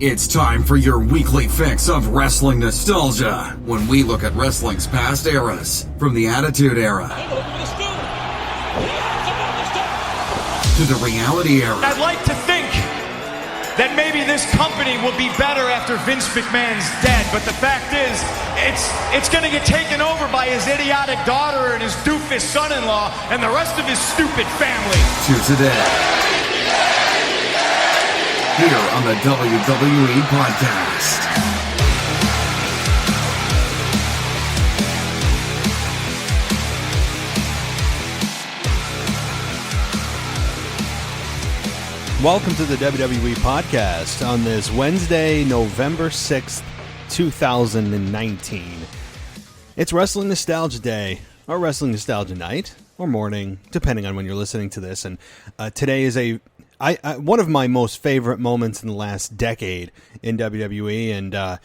It's time for your weekly fix of wrestling nostalgia when we look at wrestling's past eras, from the Attitude Era to the Reality Era. I'd like to think that maybe this company will be better after Vince McMahon's dead, but the fact is, it's going to get taken over by his idiotic daughter and his doofus son-in-law and the rest of his stupid family. To today, here on the WWE Podcast. Welcome to the WWE Podcast on this Wednesday, November 6th, 2019. It's Wrestling Nostalgia Day, or Wrestling Nostalgia Night, or morning, depending on when you're listening to this. And today is one of my most favorite moments in the last decade in WWE, and I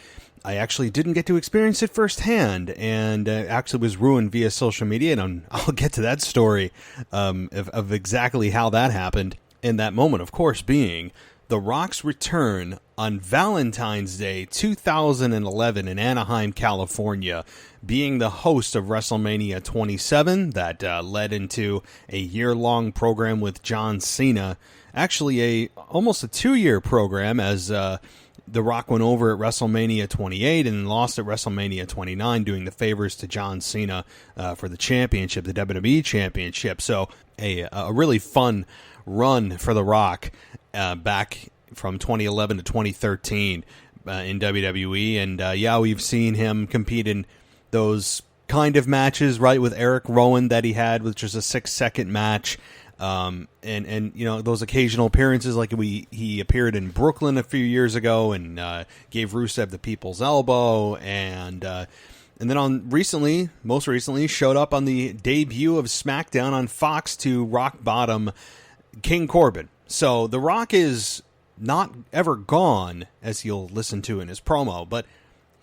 actually didn't get to experience it firsthand, and actually was ruined via social media, and I'll get to that story of exactly how that happened. And that moment, of course, being The Rock's return on Valentine's Day 2011 in Anaheim, California, being the host of WrestleMania 27 that led into a year-long program with John Cena. Actually, almost a 2-year program, as The Rock went over at WrestleMania 28 and lost at WrestleMania 29, doing the favors to John Cena for the championship, the WWE Championship. So a really fun run for The Rock back from 2011 to 2013 in WWE. And we've seen him compete in those kind of matches, right, with Eric Rowan that he had, which was a 6-second match. And you know, those occasional appearances, like he appeared in Brooklyn a few years ago and gave Rusev the people's elbow, and then most recently showed up on the debut of SmackDown on Fox to rock bottom King Corbin. So The Rock is not ever gone, as you'll listen to in his promo, but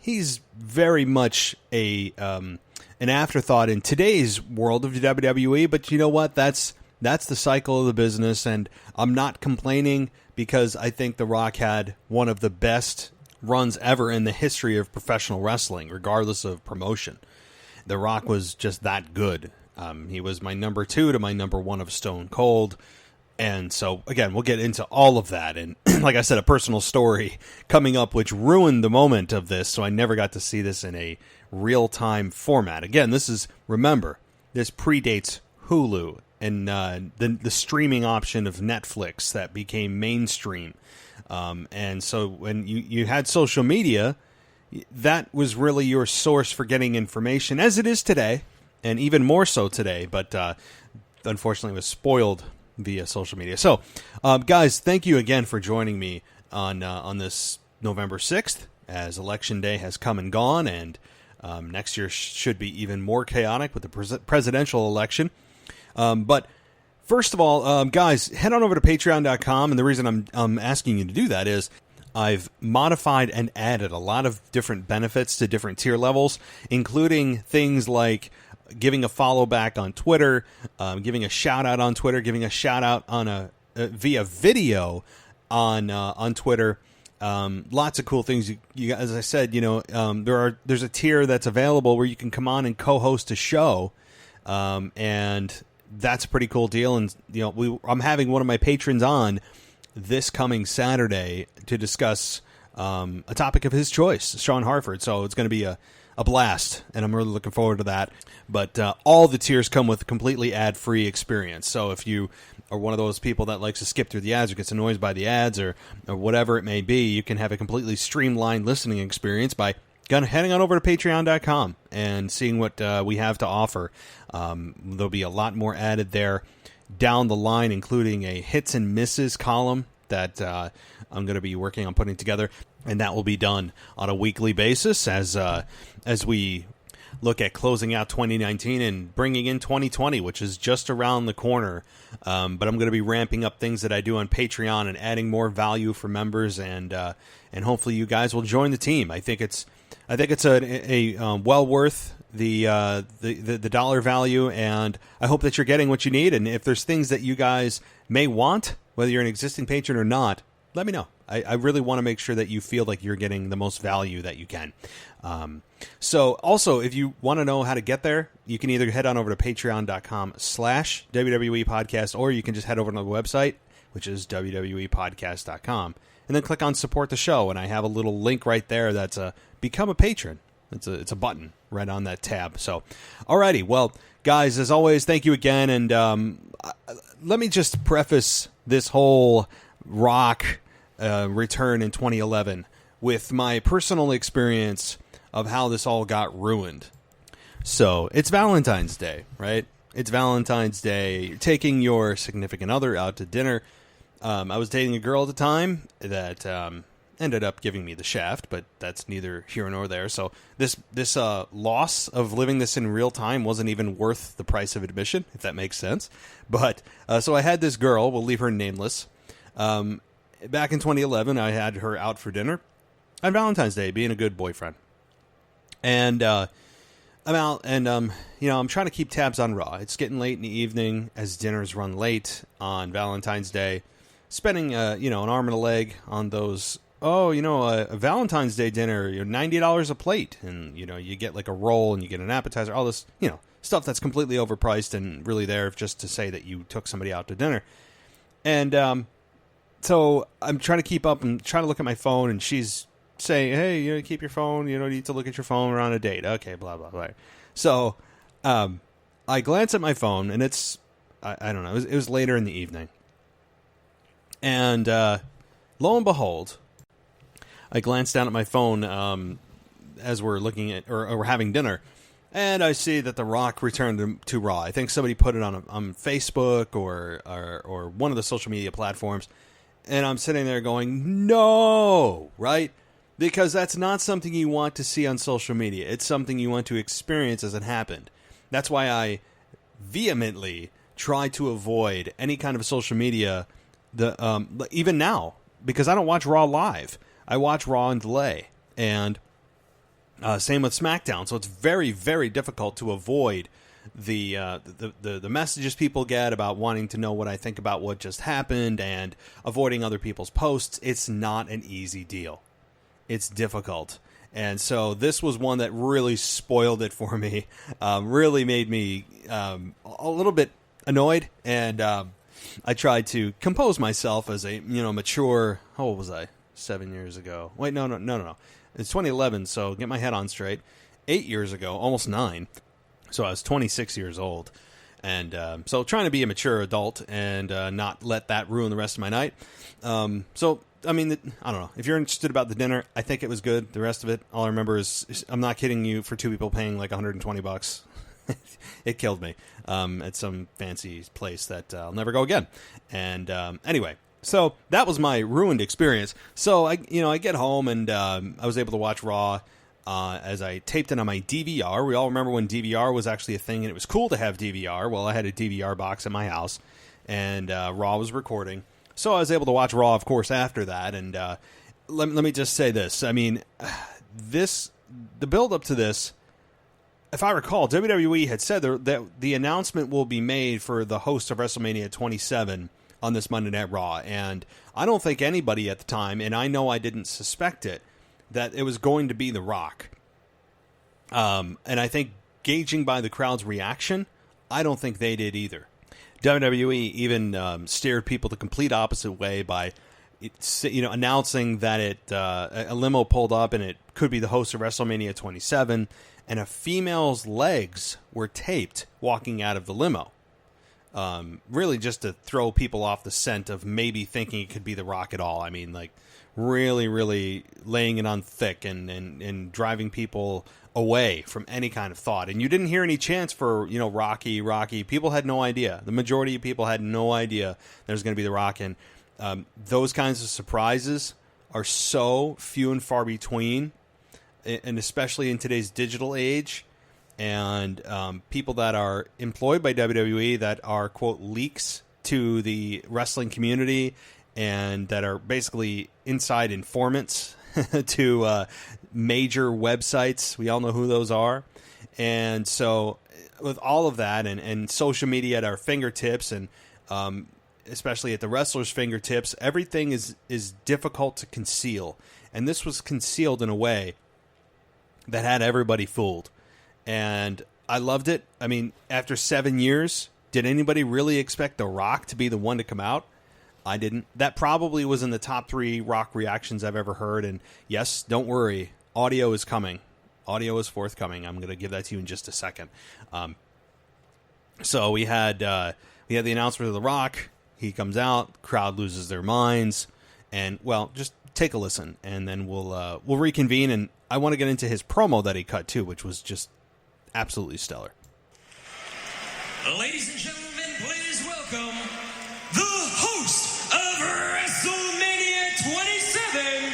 he's very much an afterthought in today's world of WWE. But you know what? That's the cycle of the business, and I'm not complaining, because I think The Rock had one of the best runs ever in the history of professional wrestling, regardless of promotion. The Rock was just that good. He was my number 2 to my number 1 of Stone Cold. And so, again, we'll get into all of that. And like I said, a personal story coming up which ruined the moment of this, so I never got to see this in a real-time format. Again, remember, this predates Hulu and the streaming option of Netflix that became mainstream. And so when you had social media, that was really your source for getting information, as it is today, and even more so today. But unfortunately, it was spoiled via social media. So, guys, thank you again for joining me on this November 6th, as Election Day has come and gone, and next year should be even more chaotic with the presidential election. But first of all, guys, head on over to patreon.com, and the reason I'm asking you to do that is I've modified and added a lot of different benefits to different tier levels, including things like giving a follow back on Twitter, giving a shout out on Twitter, giving a shout out on via video on Twitter. Lots of cool things. You as I said, you know, there's a tier that's available where you can come on and co-host a show, and that's a pretty cool deal. And you know, I'm having one of my patrons on this coming Saturday to discuss a topic of his choice, Sean Harford. So it's going to be a blast, and I'm really looking forward to that. But all the tiers come with a completely ad-free experience. So if you are one of those people that likes to skip through the ads or gets annoyed by the ads or whatever it may be, you can have a completely streamlined listening experience by heading on over to patreon.com and seeing what we have to offer. There'll be a lot more added there down the line, including a hits and misses column that I'm going to be working on putting together, and that will be done on a weekly basis as we look at closing out 2019 and bringing in 2020, which is just around the corner. But I'm going to be ramping up things that I do on Patreon and adding more value for members, and hopefully you guys will join the team. I think it's a well worth the dollar value, and I hope that you're getting what you need. And if there's things that you guys may want, whether you're an existing patron or not, let me know. I really want to make sure that you feel like you're getting the most value that you can. So also, if you want to know how to get there, you can either head on over to patreon.com/WWE podcast, or you can just head over to the website, which is wwepodcast.com, and then click on support the show. And I have a little link right there that's become a patron. It's a button right on that tab. So, alrighty. Well, guys, as always, thank you again. And let me just preface this whole Rock return in 2011 with my personal experience of how this all got ruined. So, it's Valentine's Day, right? It's Valentine's Day. You're taking your significant other out to dinner. I was dating a girl at the time that ended up giving me the shaft, but that's neither here nor there. So this loss of living this in real time wasn't even worth the price of admission, if that makes sense. But so I had this girl, we'll leave her nameless. Back in 2011, I had her out for dinner on Valentine's Day, being a good boyfriend. And I'm out, and I'm trying to keep tabs on Raw. It's getting late in the evening as dinners run late on Valentine's Day. Spending an arm and a leg on those. A Valentine's Day dinner, $90 a plate, and you get like a roll and you get an appetizer, all this stuff that's completely overpriced and really there just to say that you took somebody out to dinner. And so I'm trying to keep up and trying to look at my phone, and she's saying, "Hey, keep your phone. You don't need to look at your phone. We're on a date." Okay, blah blah blah. So I glance at my phone, and it's I don't know. It was later in the evening, and lo and behold, I glanced down at my phone as we're looking at or we're having dinner, and I see that The Rock returned to Raw. I think somebody put it on Facebook or one of the social media platforms, and I'm sitting there going, no, right? Because that's not something you want to see on social media. It's something you want to experience as it happened. That's why I vehemently try to avoid any kind of social media, even now, because I don't watch Raw live. I watch Raw in delay, and same with SmackDown. So it's very, very difficult to avoid the messages people get about wanting to know what I think about what just happened and avoiding other people's posts. It's not an easy deal. It's difficult. And so this was one that really spoiled it for me, really made me a little bit annoyed, and I tried to compose myself as a mature. How old was I? 7 years ago. Wait, no. It's 2011, so get my head on straight. 8 years ago, almost 9. So I was 26 years old. And so trying to be a mature adult and not let that ruin the rest of my night. So, I mean, I don't know. If you're interested about the dinner, I think it was good. The rest of it, all I remember is I'm not kidding you, for two people paying like $120. It killed me at some fancy place that I'll never go again. And anyway. So that was my ruined experience. So I get home, and I was able to watch Raw as I taped it on my DVR. We all remember when DVR was actually a thing, and it was cool to have DVR. Well, I had a DVR box at my house, and Raw was recording. So I was able to watch Raw, of course, after that. And let me just say this. I mean, the build up to this, if I recall, WWE had said that the announcement will be made for the host of WrestleMania 27 on this Monday Night Raw, and I don't think anybody at the time, and I know I didn't suspect it, that it was going to be The Rock. And I think, gauging by the crowd's reaction, I don't think they did either. WWE even steered people the complete opposite way by announcing that a limo pulled up and it could be the host of WrestleMania 27, and a female's legs were taped walking out of the limo. Really just to throw people off the scent of maybe thinking it could be The Rock at all. I mean, like, really, really laying it on thick and driving people away from any kind of thought. And you didn't hear any chants for, Rocky. People had no idea. The majority of people had no idea there's going to be The Rock. And those kinds of surprises are so few and far between, and especially in today's digital age. And people that are employed by WWE that are, quote, leaks to the wrestling community and that are basically inside informants to major websites. We all know who those are. And so with all of that and social media at our fingertips and especially at the wrestler's fingertips, everything is difficult to conceal. And this was concealed in a way that had everybody fooled. And I loved it. I mean, after 7 years, did anybody really expect The Rock to be the one to come out? I didn't. That probably was in the top 3 Rock reactions I've ever heard. And yes, don't worry, audio is coming. Audio is forthcoming. I'm going to give that to you in just a second. So we had the announcement of The Rock. He comes out, crowd loses their minds, and well, just take a listen, and then we'll reconvene. And I want to get into his promo that he cut too, which was just absolutely stellar. Ladies and gentlemen, please welcome the host of WrestleMania 27.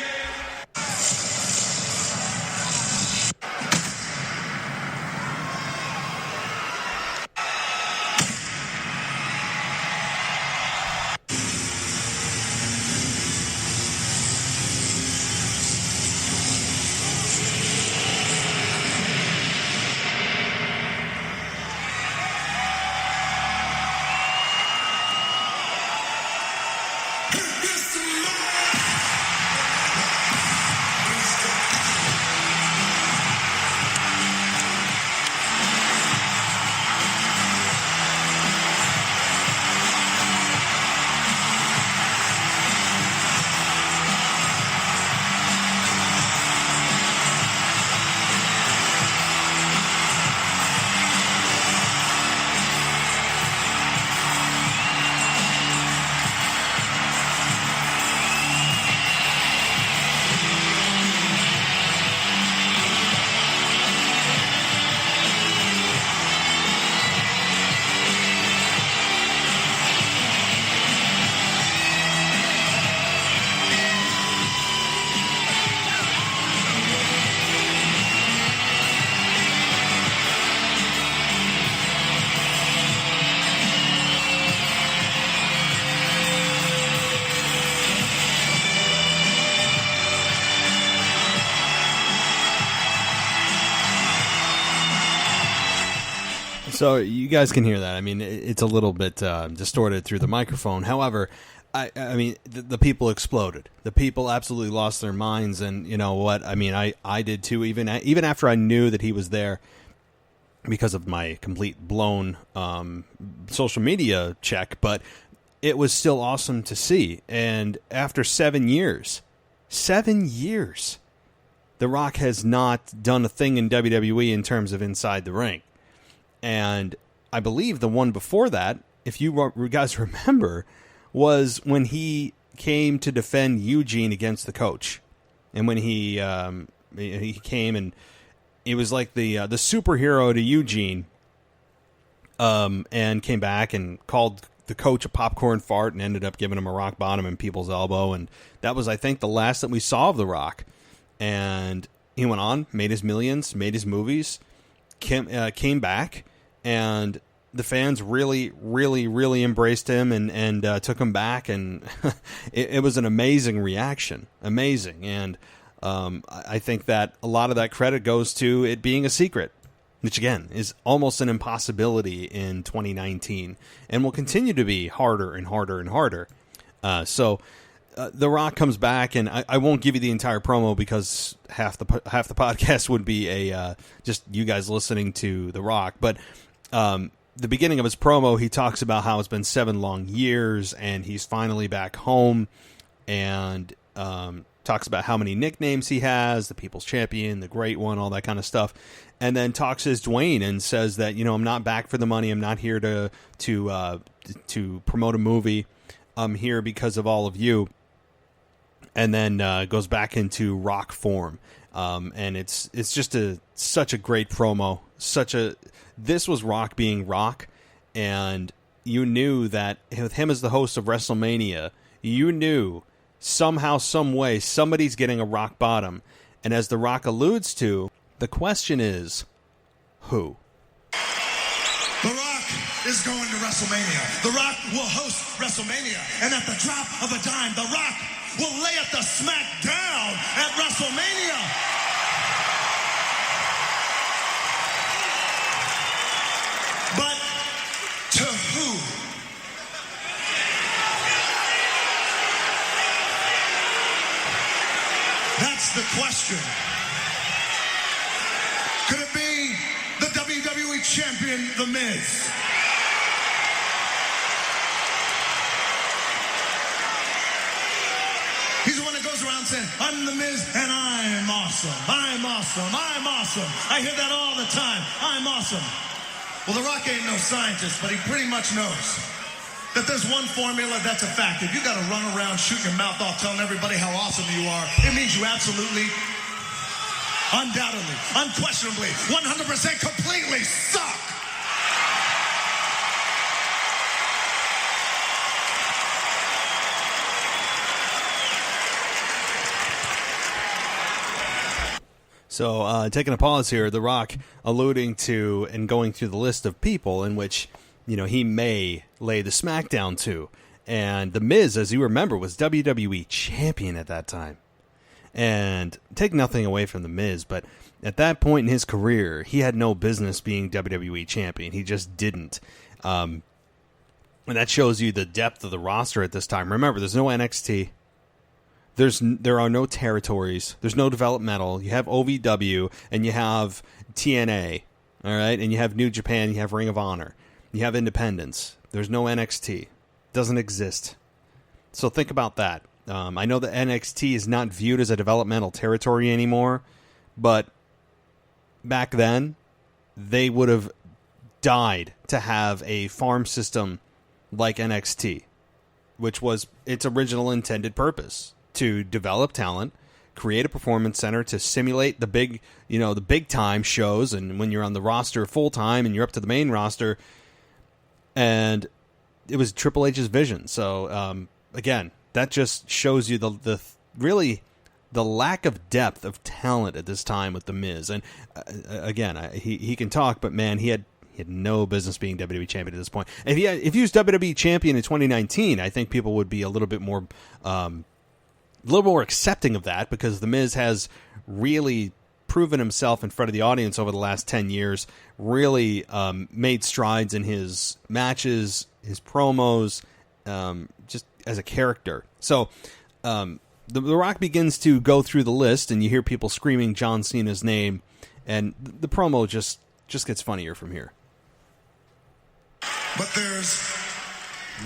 So you guys can hear that. I mean, it's a little bit distorted through the microphone. However, I mean, the people exploded. The people absolutely lost their minds, and you know what? I mean, I did too. Even after I knew that he was there, because of my complete blown social media check, but it was still awesome to see. And after 7 years, The Rock has not done a thing in WWE in terms of inside the ring. And I believe the one before that, if you guys remember, was when he came to defend Eugene against the coach. And when he came and it was like the superhero to Eugene, and came back and called the coach a popcorn fart and ended up giving him a rock bottom in people's elbow. And that was, I think, the last that we saw of The Rock. And he went on, made his millions, made his movies, came back. And the fans really, really, really embraced him and took him back, and it was an amazing reaction, amazing. And I think that a lot of that credit goes to it being a secret, which again is almost an impossibility in 2019, and will continue to be harder and harder and harder. So The Rock comes back, and I won't give you the entire promo because half the podcast would be just you guys listening to The Rock, but. The beginning of his promo, he talks about how it's been 7 long years and he's finally back home, and talks about how many nicknames he has, the People's Champion, the Great One, all that kind of stuff, and then talks as Dwayne and says that, you know, I'm not back for the money, I'm not here to promote a movie, I'm here because of all of you, and then goes back into Rock form. And it's just such a great promo. This was Rock being Rock, and you knew that with him as the host of WrestleMania, you knew somehow, some way, somebody's getting a rock bottom. And as The Rock alludes to, the question is, who? The Rock is going to WrestleMania. The Rock will host WrestleMania, and at the drop of a dime, The Rock will lay at the smack down at WrestleMania. But to who? That's the question. Could it be the WWE Champion, The Miz? He's the one that goes around saying, I'm The Miz and I'm awesome. I'm awesome. I'm awesome. I hear that all the time. I'm awesome. Well, The Rock ain't no scientist, but he pretty much knows that there's one formula that's a fact. If you got to run around shooting your mouth off telling everybody how awesome you are, it means you absolutely, undoubtedly, unquestionably, 100% completely suck. So, taking a pause here, The Rock alluding to and going through the list of people in which, he may lay the smackdown to. And The Miz, as you remember, was WWE champion at that time. And take nothing away from The Miz, but at that point in his career, he had no business being WWE champion. He just didn't. And that shows you the depth of the roster at this time. Remember, there's no NXT. There are no territories. There's no developmental. You have OVW and you have TNA, all right? And you have New Japan, you have Ring of Honor. You have Independence. There's no NXT. Doesn't exist. So think about that. I know that NXT is not viewed as a developmental territory anymore, but back then, they would have died to have a farm system like NXT, which was its original intended purpose. To develop talent, create a performance center to simulate the big, the big time shows, and when you're on the roster full time and you're up to the main roster, and it was Triple H's vision. So again, that just shows you the lack of depth of talent at this time with The Miz. And again, he can talk, but man, he had no business being WWE champion at this point. If he was WWE champion in 2019, I think people would be a little bit more. A little more accepting of that, because The Miz has really proven himself in front of the audience over the last 10 years, really made strides in his matches, his promos, just as a character. So the Rock begins to go through the list, and you hear people screaming John Cena's name, and the promo just gets funnier from here. But there's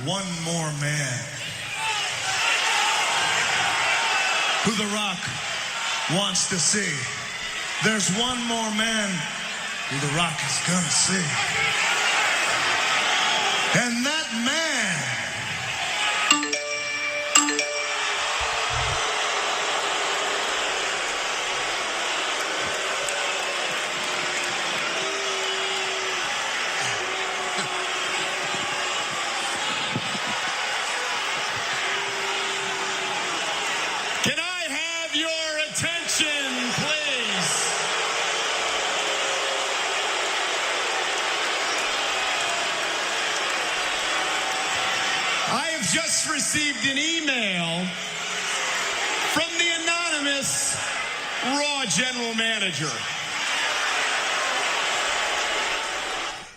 one more man who The Rock wants to see. There's one more man who The Rock is gonna see. And that man just received an email from the anonymous Raw general manager.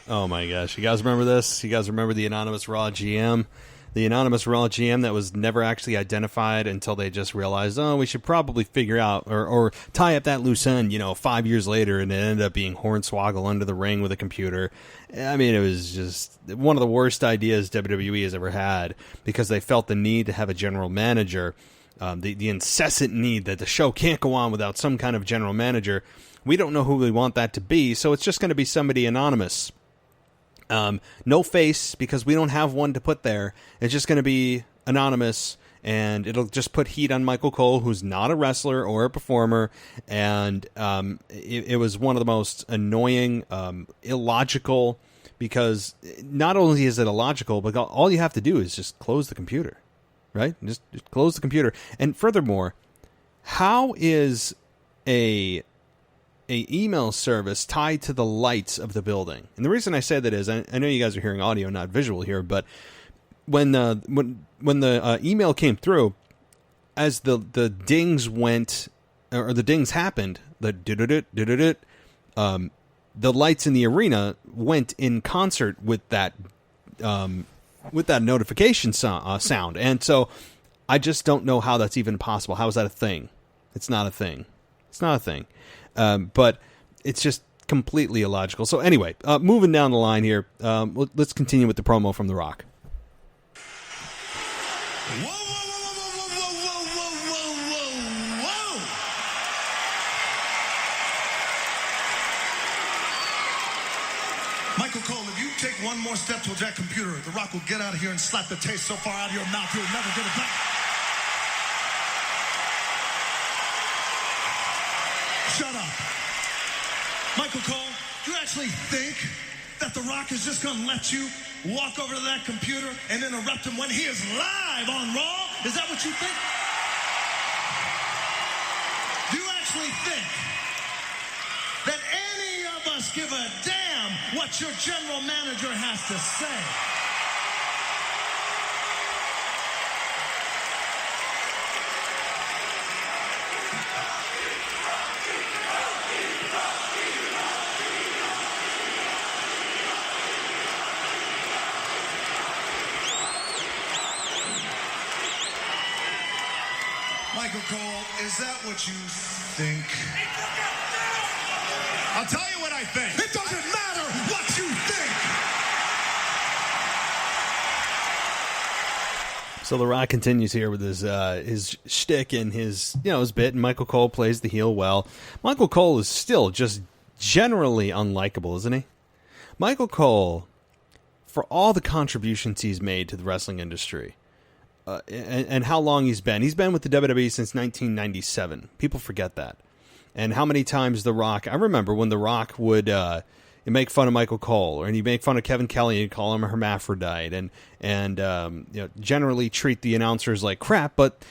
Oh my gosh. You guys remember this? You guys remember the anonymous Raw GM? The anonymous Raw GM that was never actually identified until they just realized, we should probably figure out or tie up that loose end, 5 years later, and it ended up being Hornswoggle under the ring with a computer. I mean, it was just one of the worst ideas WWE has ever had, because they felt the need to have a general manager, the incessant need that the show can't go on without some kind of general manager. We don't know who we want that to be, so it's just going to be somebody anonymous. No face, because we don't have one to put there. It's just going to be anonymous, and it'll just put heat on Michael Cole, who's not a wrestler or a performer. And it was one of the most annoying, illogical, because not only is it illogical, but all you have to do is just close the computer, right? Just close the computer. And furthermore, how is a email service tied to the lights of the building? And the reason I say that is, I know you guys are hearing audio, not visual here, but when the email came through, as the dings went, or the dings happened, the lights in the arena went in concert with that notification sound. And so I just don't know how that's even possible. How is that a thing? It's not a thing. It's not a thing. But it's just completely illogical. So anyway, moving down the line here, let's continue with the promo from The Rock. Whoa, whoa, whoa, whoa, whoa, whoa, whoa, whoa, whoa. Michael Cole, if you take one more step towards that computer, The Rock will get out of here and slap the taste so far out of your mouth you'll never get it back. Shut up. Michael Cole, you actually think that The Rock is just going to let you walk over to that computer and interrupt him when he is live on Raw? Is that what you think? Do you actually think that any of us give a damn what your general manager has to say? Michael Cole, is that what you think? I'll tell you what I think. It doesn't matter what you think. So The Rock continues here with his shtick and his bit, and Michael Cole plays the heel well. Michael Cole is still just generally unlikable, isn't he? Michael Cole, for all the contributions he's made to the wrestling industry, and how long he's been with the WWE since 1997. People forget that. And how many times The Rock, I remember when The Rock would make fun of Michael Cole, or he'd make fun of Kevin Kelly and call him a hermaphrodite, and generally treat the announcers like crap, but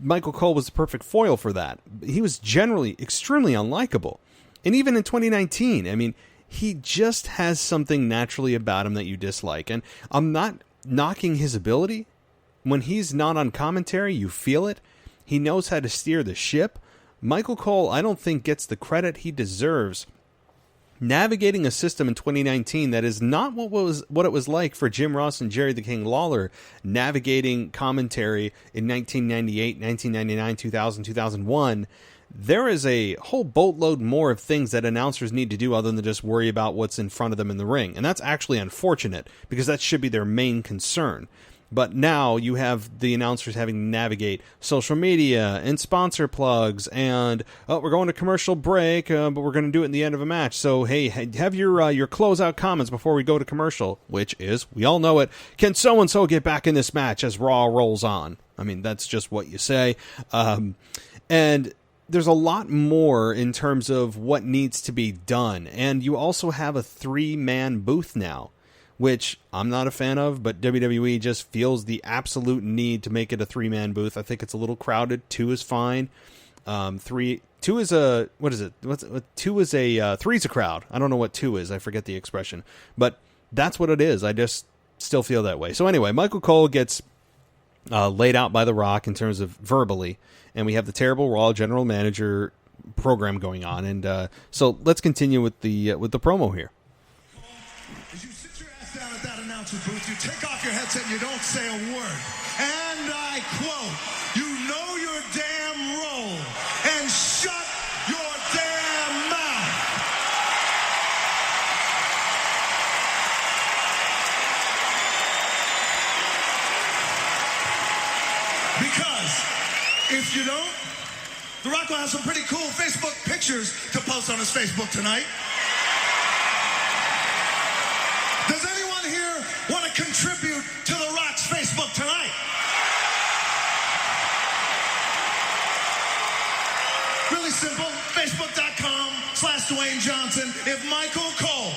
Michael Cole was the perfect foil for that. He was generally extremely unlikable. And even in 2019, I mean, he just has something naturally about him that you dislike. And I'm not knocking his ability. When he's not on commentary, you feel it. He knows how to steer the ship. Michael Cole, I don't think, gets the credit he deserves navigating a system in 2019 that is not what it was like for Jim Ross and Jerry the King Lawler navigating commentary in 1998, 1999, 2000, 2001. There is a whole boatload more of things that announcers need to do other than just worry about what's in front of them in the ring. And that's actually unfortunate, because that should be their main concern. But now you have the announcers having to navigate social media and sponsor plugs and, we're going to commercial break, but we're going to do it in the end of a match. So, hey, have your closeout comments before we go to commercial, which is, we all know it, can so-and-so get back in this match as Raw rolls on? I mean, that's just what you say. And there's a lot more in terms of what needs to be done. And you also have a 3-man booth now, which I'm not a fan of, but WWE just feels the absolute need to make it a 3-man booth. I think it's a little crowded. 2 is fine. 2 is a, what is it? 2 is a, 3's a crowd. I don't know what 2 is. I forget the expression, but that's what it is. I just still feel that way. So anyway, Michael Cole gets laid out by The Rock in terms of verbally, and we have the terrible Raw general manager program going on. And so let's continue with the promo here. Booth, you take off your headset and you don't say a word. And I quote, you know your damn role and shut your damn mouth. Because if you don't, The Rock will have some pretty cool Facebook pictures to post on his Facebook tonight. Does anyone here want to contribute to The Rock's Facebook tonight? Really simple. Facebook.com/Dwayne Johnson. If Michael Cole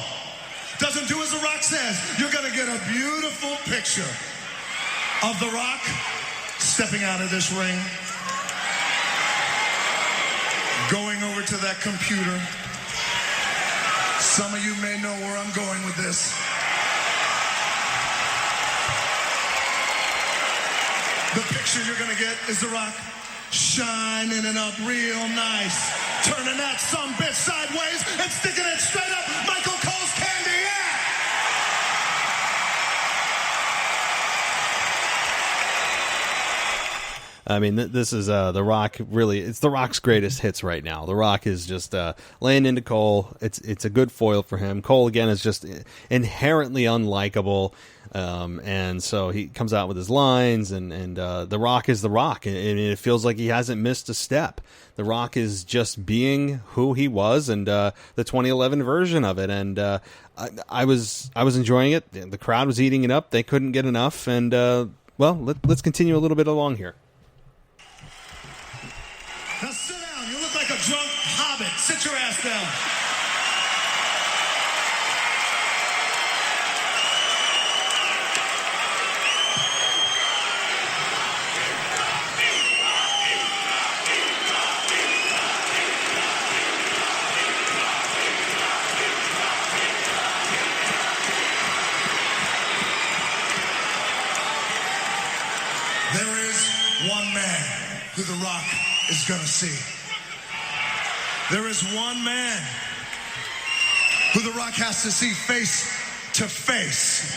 doesn't do as The Rock says, you're going to get a beautiful picture of The Rock stepping out of this ring, going over to that computer. Some of you may know where I'm going with this. The picture you're going to get is The Rock shining it up real nice, turning that sumbitch sideways and sticking it straight up Michael Cole's candy ass. I mean, this is The Rock. Really, it's The Rock's greatest hits right now. The Rock is just laying into Cole. It's a good foil for him. Cole again is just inherently unlikable, and so he comes out with his lines, and The Rock is The Rock, and it feels like he hasn't missed a step. The Rock is just being who he was, and the 2011 version of it, and I was enjoying it. The crowd was eating it up. They couldn't get enough, and let's continue a little bit along here. Now sit down. You look like a drunk hobbit. Sit your ass down. There is one man who The Rock is going to see. There is one man who The Rock has to see face to face.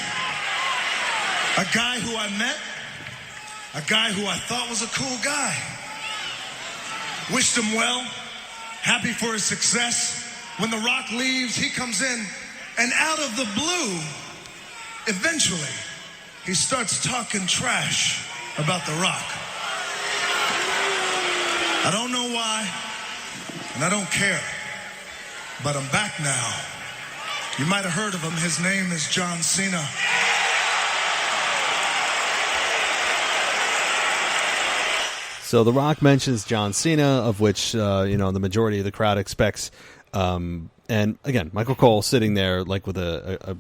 A guy who I met, a guy who I thought was a cool guy. Wished him well, happy for his success. When The Rock leaves, he comes in, and out of the blue, eventually, he starts talking trash about The Rock. I don't know why, and I don't care, but I'm back now. You might have heard of him. His name is John Cena. So The Rock mentions John Cena, of which the majority of the crowd expects. And again, Michael Cole sitting there like with a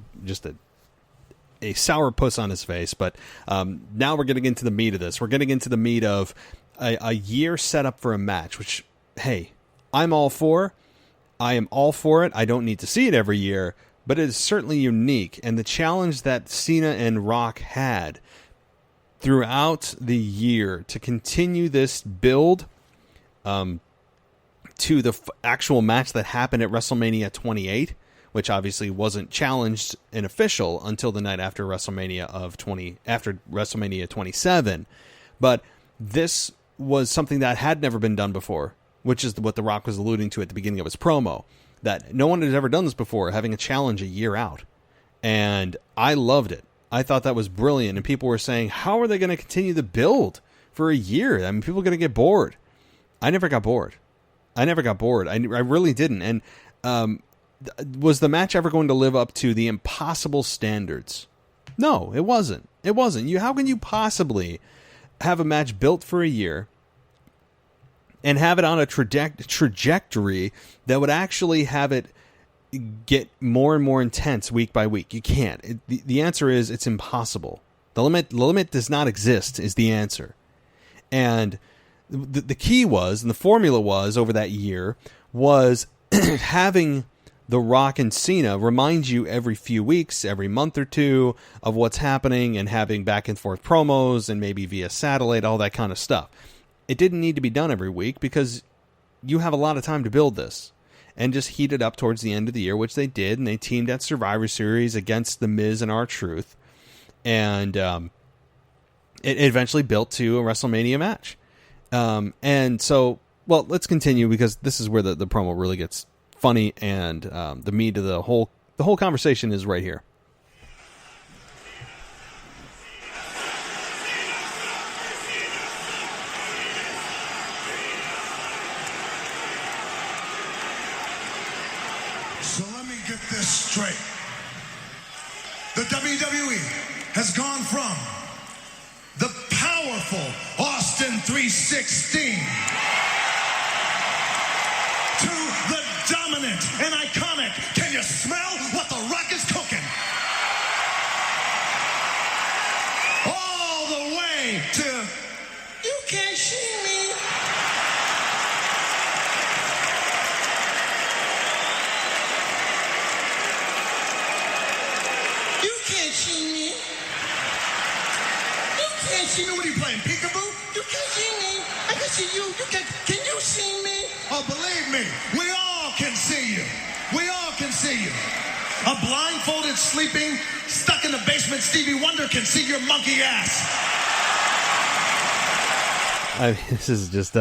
sourpuss on his face. But now we're getting into the meat of this. We're getting into the meat of a year set up for a match, which, hey, I'm all for. I am all for it. I don't need to see it every year, but it is certainly unique. And the challenge that Cena and Rock had throughout the year to continue this build to the actual match that happened at WrestleMania 28, which obviously wasn't challenged and official until the night after WrestleMania 27. But this was something that had never been done before, which is what The Rock was alluding to at the beginning of his promo, that no one had ever done this before, having a challenge a year out. And I loved it. I thought that was brilliant. And people were saying, how are they going to continue the build for a year? I mean, people are going to get bored. I never got bored. I really didn't. And was the match ever going to live up to the impossible standards? No, it wasn't. It wasn't. How can you possibly have a match built for a year and have it on a trajectory that would actually have it get more and more intense week by week? You can't. The answer is it's impossible. The limit does not exist is the answer. And the key was, and the formula was over that year, was having The Rock and Cena remind you every few weeks, every month or two of what's happening, and having back and forth promos and maybe via satellite, all that kind of stuff. It didn't need to be done every week because you have a lot of time to build this. And just heat it up towards the end of the year, which they did, and they teamed at Survivor Series against The Miz and R-Truth. And it eventually built to a WrestleMania match. And so, well, let's continue because this is where the promo really gets funny, and the meat of the whole conversation is right here. So let me get this straight. The WWE has gone from the powerful Austin 316 to the dominant and iconic, can you smell what The Rock is cooking? All the way to, you can't see me. You can't see me. You can't see me. What are you playing, peekaboo? You can't see me. I can see you. Can you see me? Oh, believe me, we all can see you. We all can see you. A blindfolded, sleeping, stuck in the basement Stevie Wonder can see your monkey ass. I mean, this is just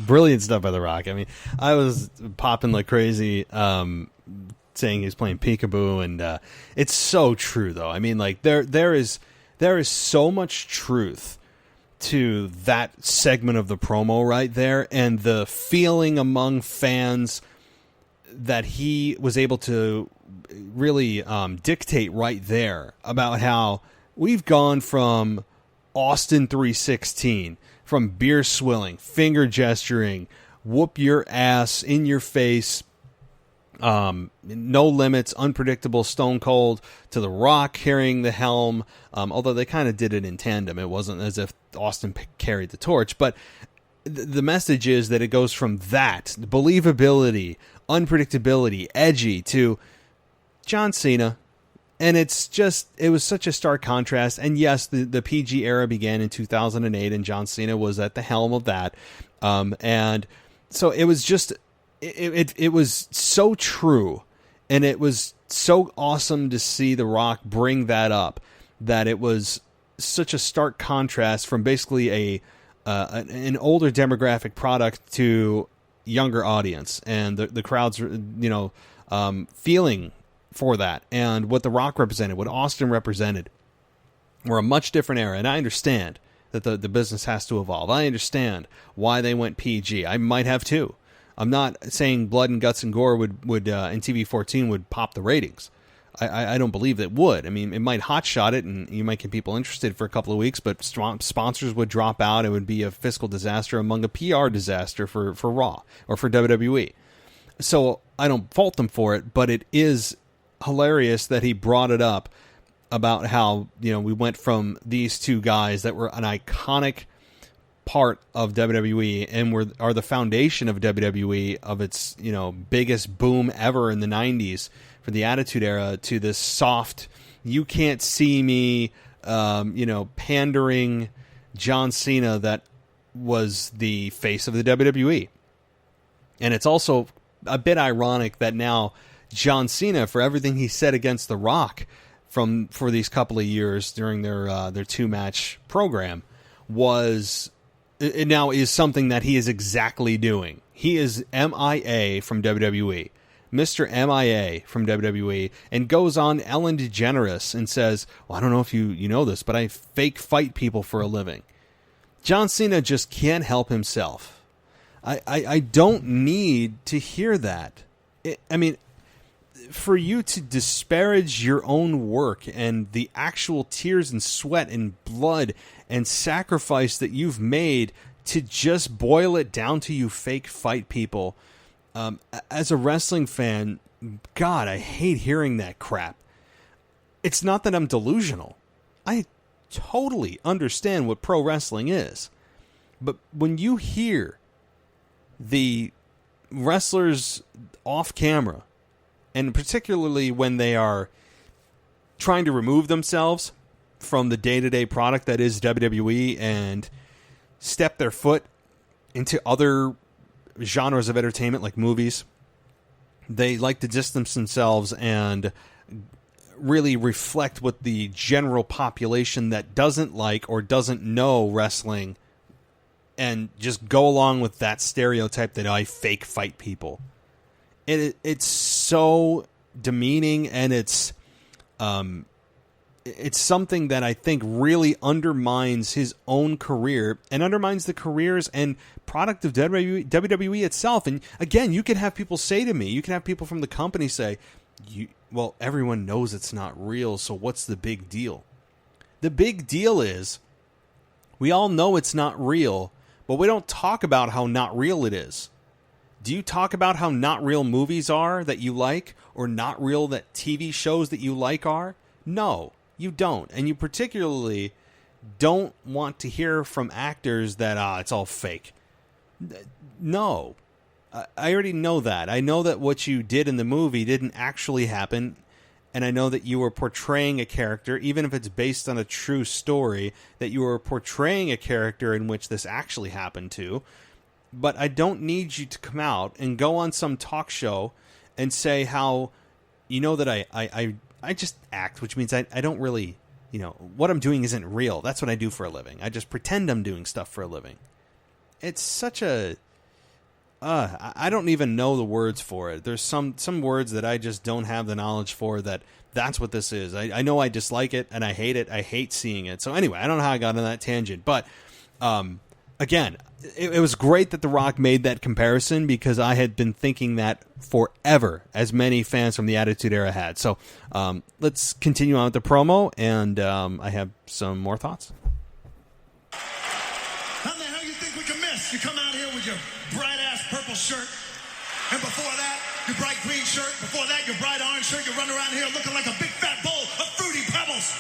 brilliant stuff by The Rock. I mean, I was popping like crazy saying he's playing peekaboo, and it's so true, though. I mean, like, there is so much truth to that segment of the promo right there, and the feeling among fans that he was able to really dictate right there about how we've gone from Austin 316, from beer swilling, finger gesturing, whoop your ass, in your face, no limits, unpredictable, Stone Cold, to The Rock carrying the helm, although they kind of did it in tandem. It wasn't as if Austin carried the torch, but the message is that it goes from that, believability, unpredictability, edgy, to John Cena. And it was such a stark contrast. And yes, the PG era began in 2008, and John Cena was at the helm of that. And so it was just, it was so true. And it was so awesome to see The Rock bring that up, that it was such a stark contrast from basically an older demographic product to younger audience, and the crowds, feeling for that, and what The Rock represented, what Austin represented, were a much different era. And I understand that the business has to evolve. I understand why they went PG. I might have too. I'm not saying blood and guts and gore would in TV-14 would pop the ratings. I don't believe it would. I mean, it might hotshot it, and you might get people interested for a couple of weeks, but sponsors would drop out. It would be a fiscal disaster among a PR disaster for Raw or for WWE. So I don't fault them for it, but it is hilarious that he brought it up about how, we went from these two guys that were an iconic part of WWE and are the foundation of WWE, of its, biggest boom ever in the 90s for the Attitude Era, to this soft, you can't see me, pandering John Cena that was the face of the WWE. And it's also a bit ironic that now John Cena, for everything he said against The Rock for these couple of years during their 2-match program, it now is something that he is exactly doing. He is MIA from WWE. Mr. MIA from WWE, and goes on Ellen DeGeneres and says, well, I don't know if you know this, but I fake fight people for a living. John Cena just can't help himself. I don't need to hear that. For you to disparage your own work and the actual tears and sweat and blood and sacrifice that you've made to just boil it down to you fake fight people. As a wrestling fan, God, I hate hearing that crap. It's not that I'm delusional. I totally understand what pro wrestling is. But when you hear the wrestlers off camera, and particularly when they are trying to remove themselves from the day-to-day product that is WWE and step their foot into other genres of entertainment like movies, they like to distance themselves and really reflect what the general population that doesn't like or doesn't know wrestling, and just go along with that stereotype that I fake fight people. It's so demeaning, and it's something that I think really undermines his own career and undermines the careers and product of WWE itself. And again, you can have people say to me, you can have people from the company say, well, everyone knows it's not real, so what's the big deal? The big deal is we all know it's not real, but we don't talk about how not real it is. Do you talk about how not real movies are that you like, or not real that TV shows that you like are? No, you don't. And you particularly don't want to hear from actors that, it's all fake. No. I already know that. I know that what you did in the movie didn't actually happen, and I know that you were portraying a character, even if it's based on a true story, that you were portraying a character in which this actually happened to. But I don't need you to come out and go on some talk show and say how, that I just act, which means I don't really, what I'm doing isn't real. That's what I do for a living. I just pretend I'm doing stuff for a living. it's such a I don't even know the words for it. There's some words that I just don't have the knowledge for. That's what this is. I know I dislike it and I hate it. I hate seeing it. So anyway, I don't know how I got on that tangent, but again, it was great that The Rock made that comparison, because I had been thinking that forever, as many fans from the Attitude Era had. So let's continue on with the promo, and I have some more thoughts. How the hell you think we can miss? You come out here with your bright-ass purple shirt, and before that, your bright green shirt. Before that, your bright orange shirt. You run around here looking like a big fat bowl of Fruity Pebbles.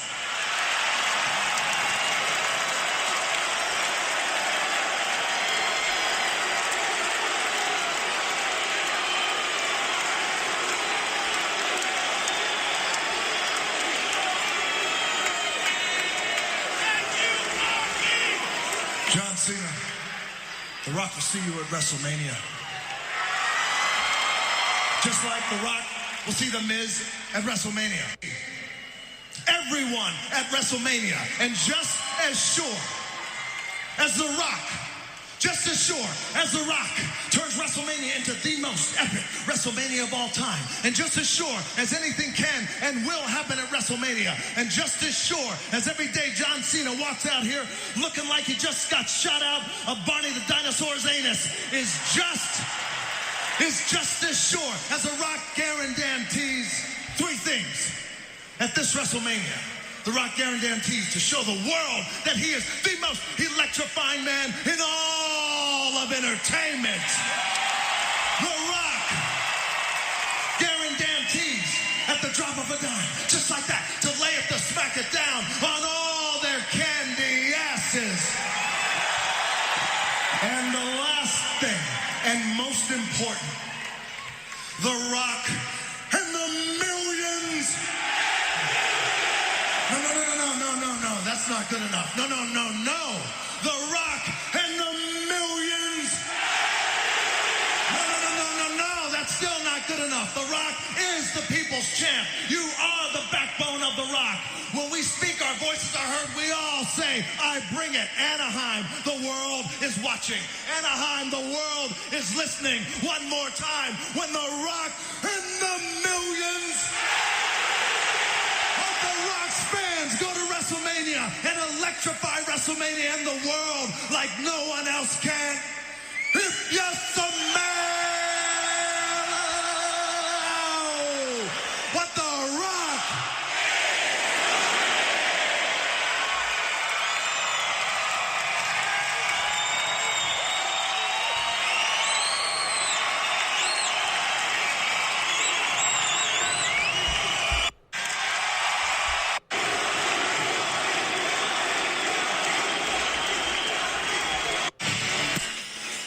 John Cena, The Rock will see you at WrestleMania. Just like The Rock will see The Miz at WrestleMania. Everyone at WrestleMania. And just as sure as The Rock, just as sure as The Rock turns WrestleMania into the most epic WrestleMania of all time, and just as sure as anything can and will happen at WrestleMania, and just as sure as every day John Cena walks out here looking like he just got shot out of Barney the Dinosaur's anus, is just as sure as The Rock guarantees three things at this WrestleMania. The Rock guarantees to show the world that he is the most electrifying man in all of entertainment. The Rock guarantees at the drop of a dime, just like that, to lay it, to smack it down on all their candy asses. And the last thing, and most important, The Rock and the millions. No, that's not good enough. No. The Rock and the millions. No, that's still not good enough. The Rock is the people's champ. You are the backbone of The Rock. When we speak, our voices are heard. We all say, I bring it. Anaheim, the world is watching. Anaheim, the world is listening. One more time. When The Rock and the millions of The Rock's fans go to WrestleMania and electrify WrestleMania and the world like no one else can. If you smell what The Rock.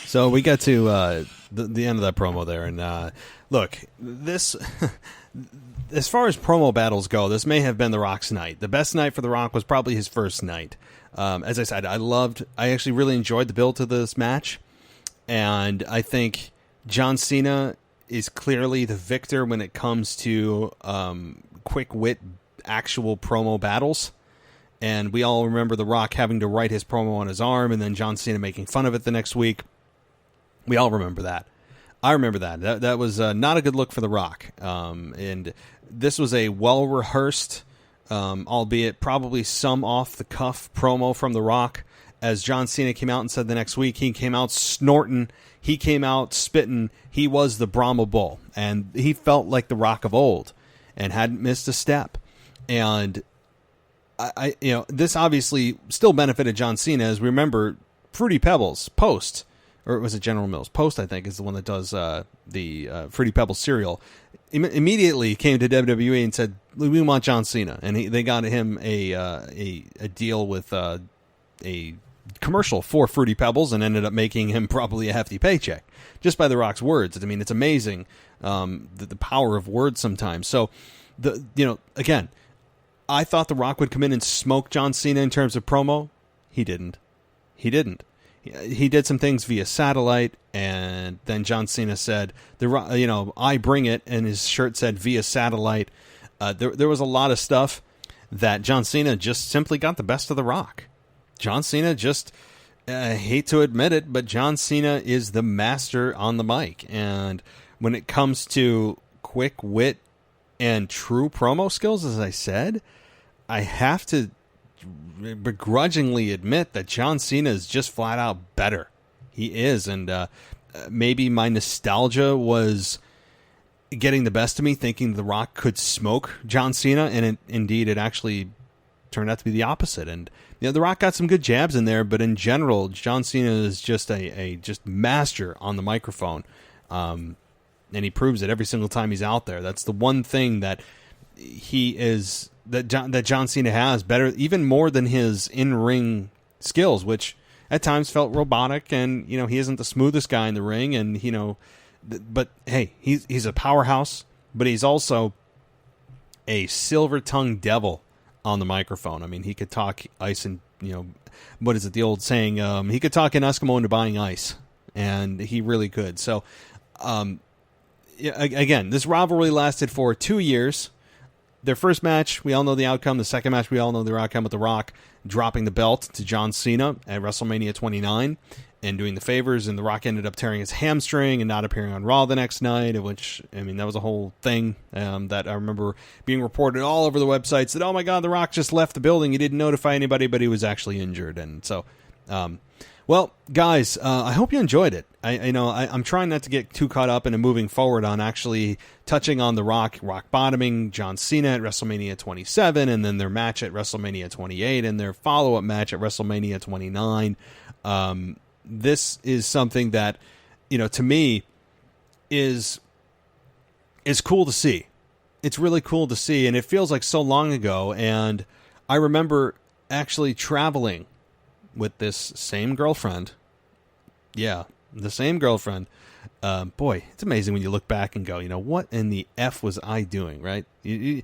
So we got to the end of that promo there, and look, this as far as promo battles go, this may have been The Rock's night. The best night for The Rock was probably his first night. As I said, I actually really enjoyed the build to this match, and I think John Cena is clearly the victor when it comes to quick wit actual promo battles. And we all remember The Rock having to write his promo on his arm, and then John Cena making fun of it the next week. We all remember that. I remember that. That was not a good look for The Rock. And this was a well-rehearsed, albeit probably some off-the-cuff promo from The Rock. As John Cena came out and said the next week, he came out snorting. He came out spitting. He was the Brahma Bull. And he felt like The Rock of old and hadn't missed a step. And this obviously still benefited John Cena. As we remember, Fruity Pebbles, Post, or was it General Mills? Post, I think, is the one that does the Fruity Pebbles cereal. Immediately came to WWE and said, "We want John Cena," and they got him a deal with a commercial for Fruity Pebbles, and ended up making him probably a hefty paycheck just by The Rock's words. I mean, it's amazing the power of words sometimes. So, again, I thought The Rock would come in and smoke John Cena in terms of promo. He didn't. He did some things via satellite, and then John Cena said, I bring it, and his shirt said via satellite. There was a lot of stuff that John Cena just simply got the best of The Rock. John Cena just, I hate to admit it, but John Cena is the master on the mic. And when it comes to quick wit and true promo skills, as I said, I have to begrudgingly admit that John Cena is just flat out better. He is. And maybe my nostalgia was getting the best of me, thinking The Rock could smoke John Cena. And indeed, it actually turned out to be the opposite. And The Rock got some good jabs in there, but in general, John Cena is just a just master on the microphone, and he proves it every single time he's out there. That's the one thing that that John Cena has better, even more than his in-ring skills, which at times felt robotic. And he isn't the smoothest guy in the ring, and but hey, he's a powerhouse, but he's also a silver-tongued devil on the microphone. I mean, he could talk ice and, what is it, the old saying, he could talk an Eskimo into buying ice, and he really could. So, again, this rivalry lasted for 2 years. Their first match, we all know the outcome. The second match, we all know the outcome, with The Rock dropping the belt to John Cena at WrestleMania 29 and doing the favors, and The Rock ended up tearing his hamstring and not appearing on Raw the next night, which, I mean, that was a whole thing that I remember being reported all over the websites that, oh my God, The Rock just left the building. He didn't notify anybody, but he was actually injured. And so, well, guys, I hope you enjoyed it. I'm trying not to get too caught up into moving forward on actually touching on The Rock bottoming John Cena at WrestleMania 27, and then their match at WrestleMania 28, and their follow-up match at WrestleMania 29. This is something that, to me is cool to see. It's really cool to see, and it feels like so long ago. And I remember actually traveling with this same girlfriend. Yeah, the same girlfriend. Boy, it's amazing when you look back and go, what in the F was I doing, right? You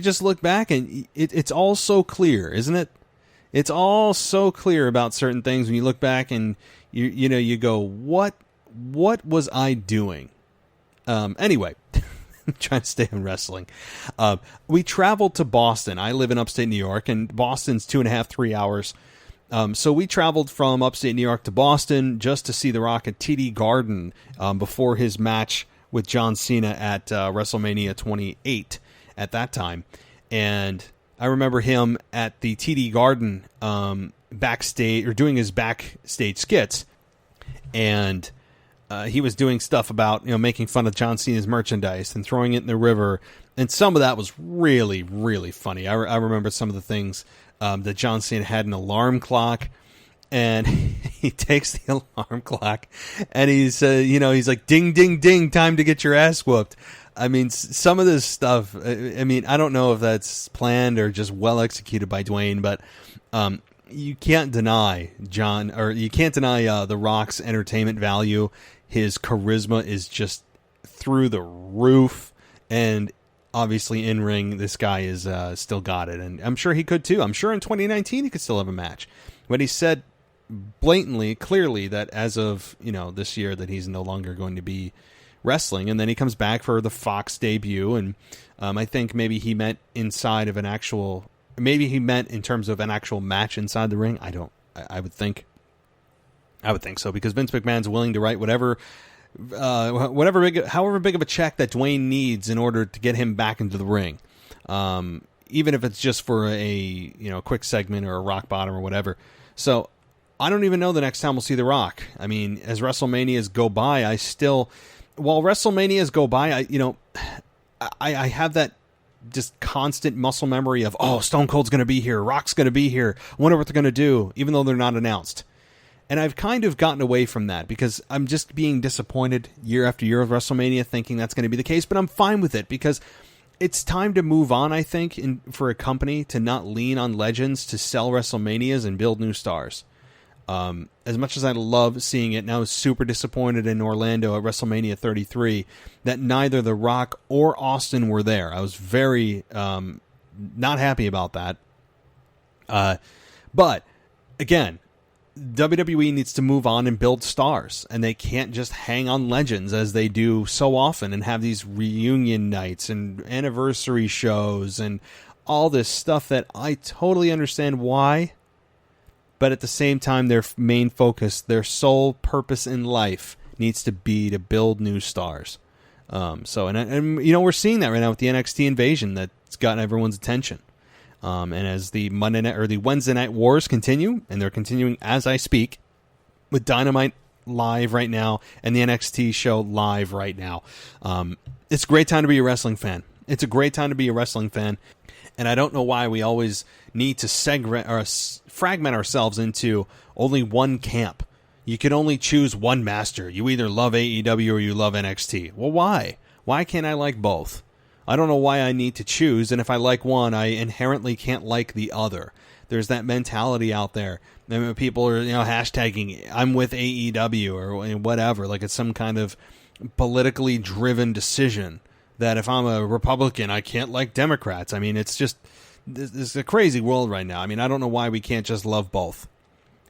just look back and it's all so clear, isn't it? It's all so clear about certain things when you look back and you go, what was I doing? Anyway, I'm trying to stay on wrestling. We traveled to Boston. I live in upstate New York, and Boston's 2.5, 3 hours. So we traveled from upstate New York to Boston just to see The Rock at TD Garden before his match with John Cena at WrestleMania 28 at that time. And I remember him at the TD Garden backstage, or doing his backstage skits, and he was doing stuff about making fun of John Cena's merchandise and throwing it in the river, and some of that was really, really funny. I remember some of the things that John Cena had an alarm clock, and he takes the alarm clock and he's like, ding, ding, ding, time to get your ass whooped. I mean, some of this stuff, I mean, I don't know if that's planned or just well executed by Dwayne, but you can't deny The Rock's entertainment value. His charisma is just through the roof, and obviously in ring, this guy is still got it, and I'm sure he could too. I'm sure in 2019 he could still have a match. But he said blatantly, clearly, that as of this year, that he's no longer going to be wrestling, and then he comes back for the Fox debut, and I think maybe he meant in terms of an actual match inside the ring. I would think so, because Vince McMahon's willing to write however big of a check that Dwayne needs in order to get him back into the ring, even if it's just for a quick segment or a rock bottom or whatever. So I don't even know the next time we'll see The Rock. I mean, as WrestleManias go by, while WrestleManias go by, I have that just constant muscle memory of, oh, Stone Cold's going to be here, Rock's going to be here, I wonder what they're going to do, even though they're not announced. And I've kind of gotten away from that because I'm just being disappointed year after year of WrestleMania, thinking that's going to be the case. But I'm fine with it because it's time to move on, I think, for a company to not lean on legends to sell WrestleManias and build new stars. As much as I love seeing it, and I was super disappointed in Orlando at WrestleMania 33 that neither The Rock or Austin were there. I was very not happy about that. But, again, WWE needs to move on and build stars, and they can't just hang on legends as they do so often and have these reunion nights and anniversary shows and all this stuff that I totally understand why, but at the same time, their main focus, their sole purpose in life needs to be to build new stars. And we're seeing that right now with the NXT invasion that's gotten everyone's attention. And as the Monday night or the Wednesday night wars continue, and they're continuing as I speak, with Dynamite live right now and the NXT show live right now, it's a great time to be a wrestling fan. It's a great time to be a wrestling fan, and I don't know why we always need to fragment ourselves into only one camp. You can only choose one master. You either love AEW or you love NXT. Well, why? Why can't I like both? I don't know why I need to choose, and if I like one, I inherently can't like the other. There's that mentality out there. I mean, people are, hashtagging, I'm with AEW or whatever, like it's some kind of politically driven decision that if I'm a Republican, I can't like Democrats. I mean, it's a crazy world right now. I mean, I don't know why we can't just love both.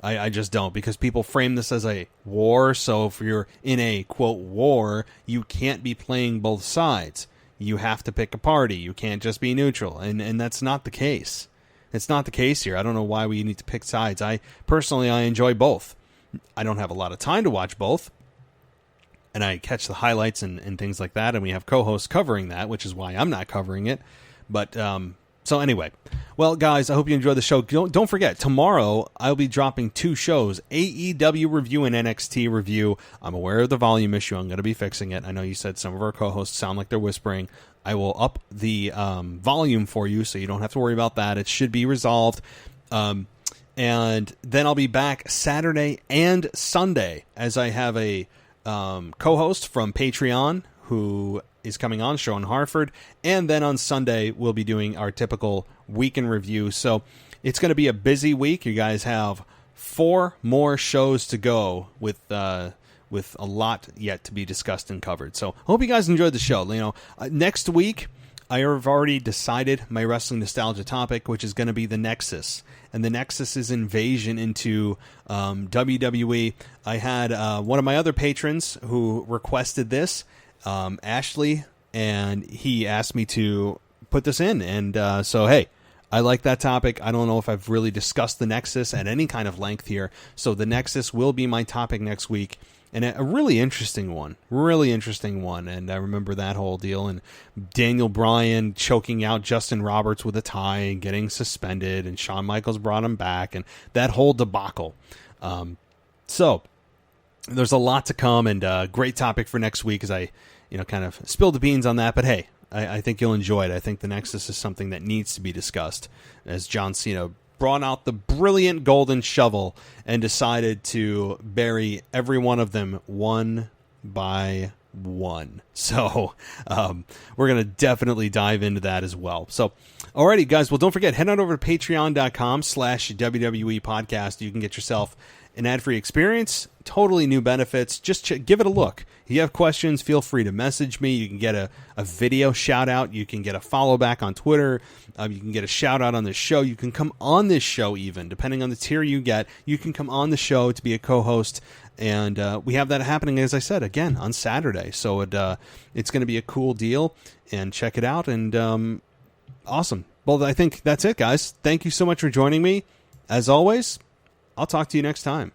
I just don't, because people frame this as a war, so if you're in a, quote, war, you can't be playing both sides. You have to pick a party. You can't just be neutral, and that's not the case. It's not the case here. I don't know why we need to pick sides. I enjoy both. I don't have a lot of time to watch both, and I catch the highlights and things like that, and we have co-hosts covering that, which is why I'm not covering it. But so anyway, well, guys, I hope you enjoyed the show. Don't forget, tomorrow I'll be dropping 2 shows, AEW review and NXT review. I'm aware of the volume issue. I'm going to be fixing it. I know you said some of our co-hosts sound like they're whispering. I will up the volume for you, so you don't have to worry about that. It should be resolved. And then I'll be back Saturday and Sunday, as I have a co-host from Patreon who is coming on, show in Hartford, and then on Sunday we'll be doing our typical week in review. So it's going to be a busy week. You guys have 4 more shows to go with a lot yet to be discussed and covered. So I hope you guys enjoyed the show. Next week I have already decided my wrestling nostalgia topic, which is going to be the Nexus. And the Nexus is invasion into WWE. I had one of my other patrons who requested this, Ashley, and he asked me to put this in. And so, hey, I like that topic. I don't know if I've really discussed the Nexus at any kind of length here. So the Nexus will be my topic next week. And a really interesting one. And I remember that whole deal. And Daniel Bryan choking out Justin Roberts with a tie and getting suspended. And Shawn Michaels brought him back. And that whole debacle. So there's a lot to come. And great topic for next week as I kind of spilled the beans on that. But hey, I think you'll enjoy it. I think the Nexus is something that needs to be discussed. As John Cena brought out the brilliant golden shovel and decided to bury every one of them one by one. So we're going to definitely dive into that as well. So, alrighty, guys. Well, don't forget, head on over to patreon.com/WWE podcast. You can get yourself an ad-free experience, totally new benefits. Just give it a look. If you have questions, feel free to message me. You can get a video shout-out. You can get a follow-back on Twitter. You can get a shout-out on the show. You can come on this show even, depending on the tier you get. You can come on the show to be a co-host, and we have that happening, as I said, again, on Saturday. So it's going to be a cool deal, and check it out, and awesome. Well, I think that's it, guys. Thank you so much for joining me. As always, I'll talk to you next time.